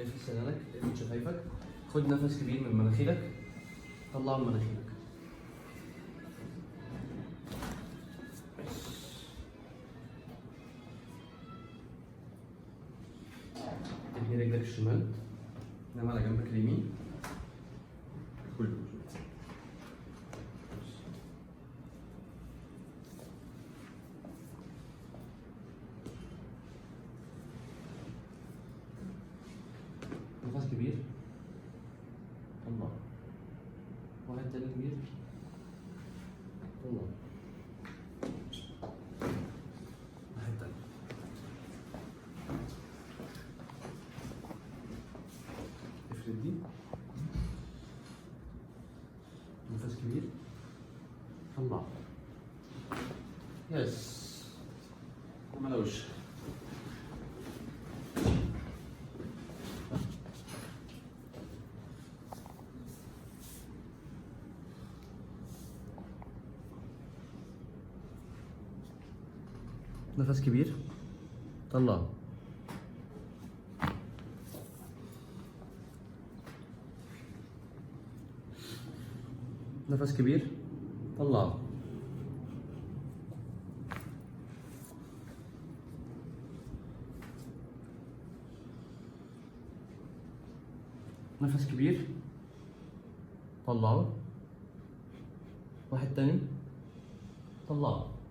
اقفل سنانك، اقفل شفايفك، خد نفس كبير من مناخيرك، طلعه من مناخيرك. تبني رجلك الشمال، نام على جنبك اليمين، كله. نفس كبير، طلع. واحد تاني كبير، طلع. واحد تاني. افرد دي. نفس كبير، طلع. يس. قوم على وشك. نفس كبير، طلع. نفس كبير، طلع. نفس كبير، طلعه. واحد تاني، طلعه.